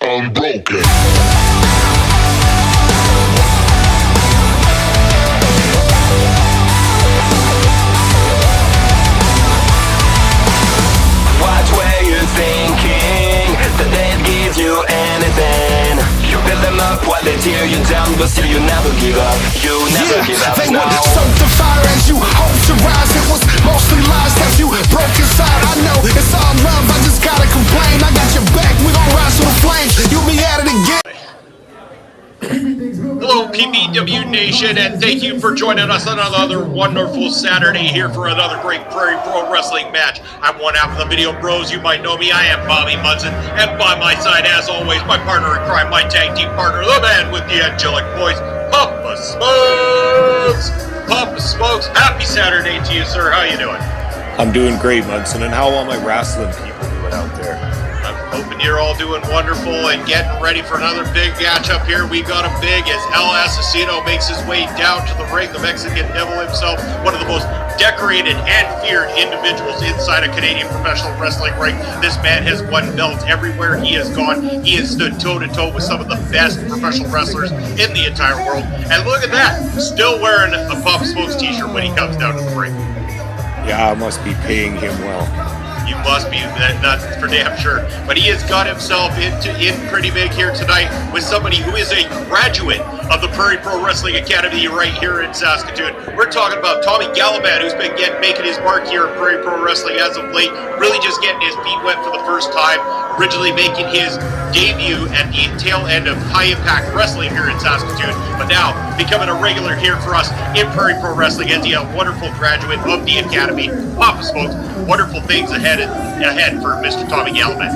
unbroken. Watch where you're thinking that they'd give you anything. You build them up while they tear you down, but still you never give up. You never give up. They would soak the fire as you hope to rise. It was mostly lies that you broke inside. I know it's all love, I just gotta complain. I got your back, we gon' rise to the flames. You'll be at it again. Hello, PPW Nation, and thank you for joining us on another wonderful Saturday here for another great Prairie Pro Wrestling match. I'm one half of the Video Bros. You might know me. I am Bobby Munson, and by my side, as always, my partner in crime, my tag team partner, the man with the angelic voice, Papa Smokes. Papa Smokes, happy Saturday to you, sir. How you doing? I'm doing great, Munson, and how are all my wrestling people doing out there? I'm hoping you're all doing wonderful and getting ready for another big match up here. We got him big as Asesino makes his way down to the ring, the Mexican Devil himself, one of the most decorated and feared individuals inside a Canadian professional wrestling ring. This man has won belts everywhere he has gone. He has stood toe-to-toe with some of the best professional wrestlers in the entire world. And look at that, still wearing a Papa Smokes t-shirt when he comes down to the ring. Yeah, I must be paying him well. You must be, that's for damn sure. But he has got himself in pretty big here tonight with somebody who is a graduate of the Prairie Pro Wrestling Academy right here in Saskatoon. We're talking about Tommy Galavan, who's been making his mark here in Prairie Pro Wrestling as of late, really just getting his feet wet for the first time, originally making his debut at the tail end of High Impact Wrestling here in Saskatoon, but now becoming a regular here for us in Prairie Pro Wrestling as a wonderful graduate of the Academy. Papa Smokes, wonderful things ahead for Mr. Tommy Galavan.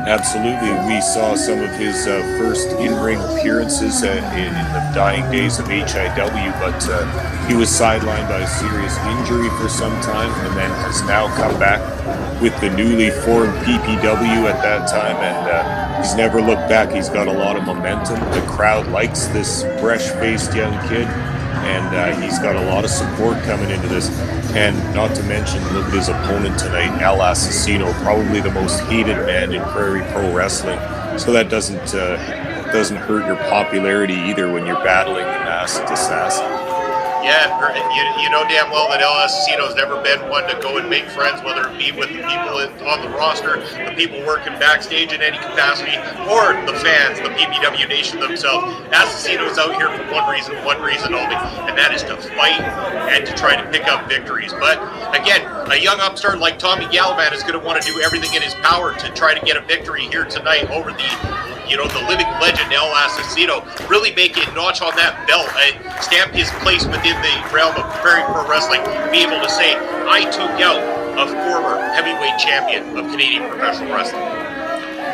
Absolutely. We saw some of his first in-ring appearances in the dying days of HIW, but he was sidelined by a serious injury for some time and then has now come back with the newly formed PPW at that time, and he's never looked back. He's got a lot of momentum. The crowd likes this fresh-faced young kid, and he's got a lot of support coming into this. And not to mention, look at his opponent tonight, Asesino, probably the most hated man in Prairie Pro Wrestling. So that doesn't hurt your popularity either when you're battling the masked assassin. Yeah, you know damn well that Asesino's never been one to go and make friends, whether it be with the people on the roster, the people working backstage in any capacity, or the fans, the PPW Nation themselves. Asesino's out here for one reason only, and that is to fight and to try to pick up victories. But again, a young upstart like Tommy Galavan is going to want to do everything in his power to try to get a victory here tonight over the living legend, Asesino, really make a notch on that belt and stamp his place within the realm of Prairie Pro Wrestling, be able to say, I took out a former heavyweight champion of Canadian professional wrestling.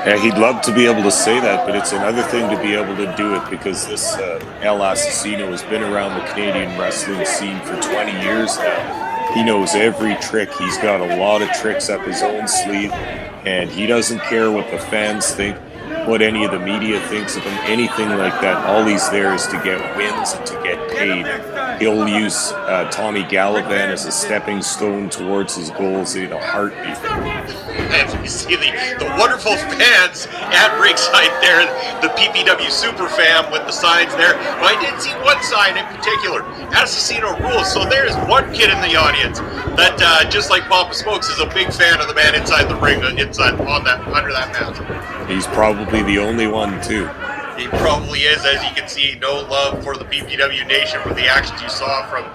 Yeah, he'd love to be able to say that, but it's another thing to be able to do it because this Asesino has been around the Canadian wrestling scene for 20 years now. He knows every trick. He's got a lot of tricks up his own sleeve, and he doesn't care what the fans think, what any of the media thinks of him, anything like that. All he's there is to get wins and to get paid. He'll use Tommy Galavan as a stepping stone towards his goals in a heartbeat. And you see the wonderful fans at ringside there, the PPW Super Fam with the signs there. But I did see one sign in particular, Asesino rules. So there's one kid in the audience that, just like Papa Smokes, is a big fan of the man inside the ring, under that mask. He's probably the only one, too. He probably is. As you can see, no love for the PPW Nation for the actions you saw from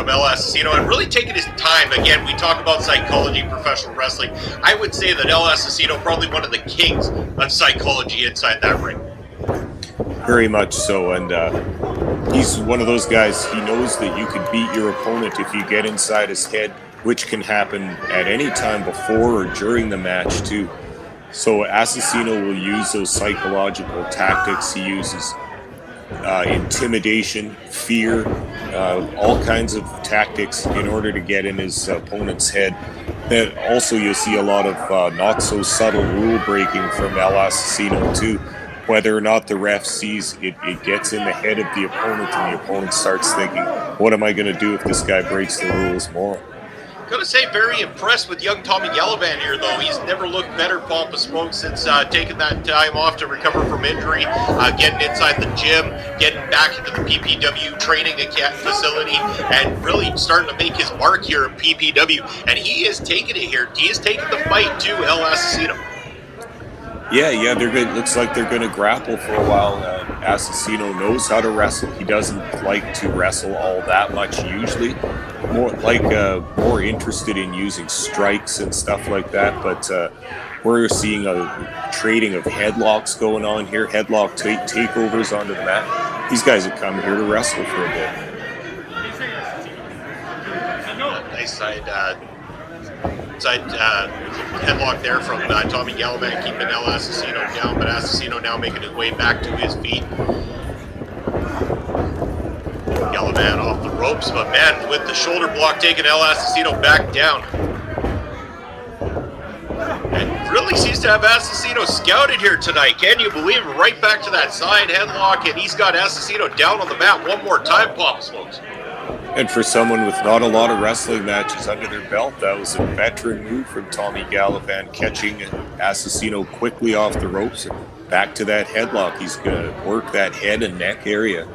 Asesino, and really taking his time. Again, we talk about psychology in professional wrestling. I would say that Asesino probably one of the kings of psychology inside that ring. Very much so, and he's one of those guys, he knows that you can beat your opponent if you get inside his head, which can happen at any time before or during the match, too. So Asesino will use those psychological tactics. He uses intimidation, fear, all kinds of tactics in order to get in his opponent's head. Then also you'll see a lot of not so subtle rule breaking from Asesino too. Whether or not the ref sees it, it gets in the head of the opponent, and the opponent starts thinking, what am I going to do if this guy breaks the rules more? Gotta say, very impressed with young Tommy Galavan here, though. He's never looked better, Papa Smoke, since taking that time off to recover from injury, getting inside the gym, getting back into the PPW training facility, and really starting to make his mark here at PPW. And he is taking it here. He is taking the fight to El Asesino. Yeah, they're good. Looks like they're going to grapple for a while. Asesino knows how to wrestle. He doesn't like to wrestle all that much usually. More interested in using strikes and stuff like that. But we're seeing a trading of headlocks going on here. Headlock takeovers onto the mat. These guys have come here to wrestle for a bit. Nice side headlock there from Tommy Galavan, keeping El Asesino down, but Asesino now making his way back to his feet. Galavan off the ropes, but man, with the shoulder block taking El Asesino back down. And really seems to have Asesino scouted here tonight. Can you believe it? Right back to that side headlock, and he's got Asesino down on the mat one more time, Papa Smokes. And for someone with not a lot of wrestling matches under their belt, that was a veteran move from Tommy Galavan, catching Asesino quickly off the ropes and back to that headlock. He's going to work that head and neck area.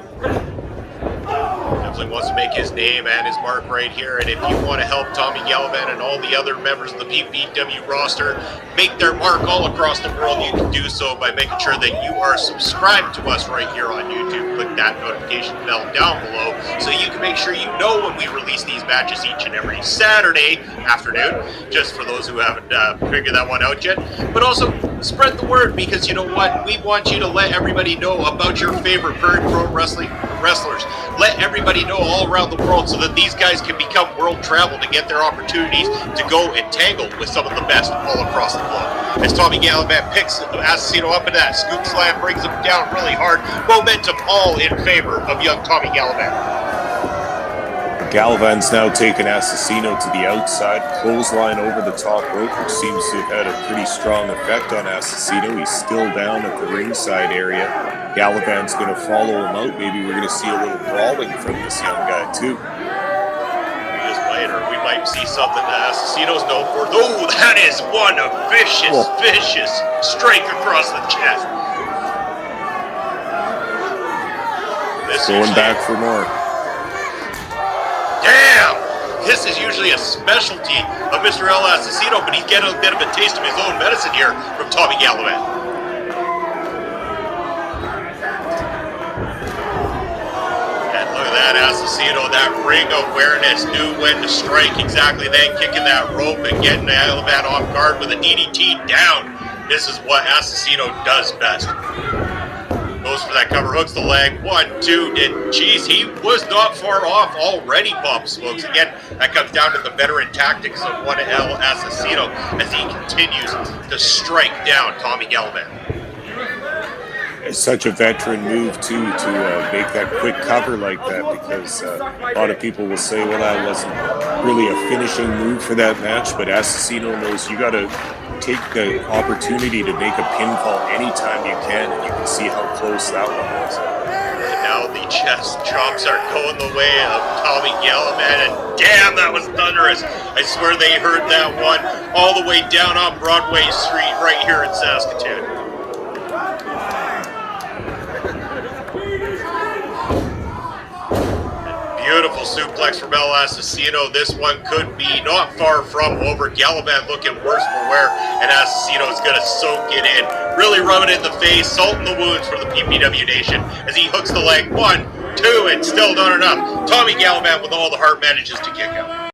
Definitely wants to make his name and his mark right here. And if you want to help Tommy Galavan and all the other members of the PPW roster make their mark all across the world, you can do so by making sure that you are subscribed to us right here on YouTube. Click that notification bell down below so you can make sure you know when we release these matches each and every Saturday afternoon, just for those who haven't figured that one out yet. But also spread the word, because you know what? We want you to let everybody know about your favorite Prairie Pro Wrestling wrestlers. Let everybody know all around the world so that these guys can become world travel to get their opportunities to go and tangle with some of the best all across the globe. As Tommy Galavan picks Asesino up into that scoop slam, brings him down really hard. Momentum all in favor of young Tommy Galavan. Galavan's now taken Asesino to the outside, clothesline over the top rope, which seems to have had a pretty strong effect on Asesino. He's still down at the ringside area. Galavan's going to follow him out. Maybe we're going to see a little brawling from this young guy too. We just might, or we might see something that Asesino's known for. Oh, that is one vicious strike across the chest. Going back for more. Damn! This is usually a specialty of Mr. El Asesino, but he's getting a bit of a taste of his own medicine here from Tommy Galavan. And look at that Asesino, that ring awareness, knew when to strike exactly then, kicking that rope and getting Galavan off guard with a DDT down. This is what Asesino does best. Goes for that cover, hooks the leg, 1, 2, geez, he was not far off already, Pop Smokes. Again, that comes down to the veteran tactics of one El Asesino as he continues to strike down Tommy Galavan. It's such a veteran move, too, to make that quick cover like that, because a lot of people will say, well, that wasn't really a finishing move for that match, but Asesino knows you got to take the opportunity to make a pinfall anytime you can, and you can see how close that one was. And now the chest chops are going the way of Tommy Galavan, and damn, that was thunderous. I swear they heard that one all the way down on Broadway Street right here in Saskatoon. Beautiful suplex from El Asesino. This one could be not far from over. Galavan looking worse for wear, and Asesino is going to soak it in. Really rub it in the face, salt in the wounds for the PPW Nation as he hooks the leg. 1, 2, and still not enough. Tommy Galavan with all the heart manages to kick out.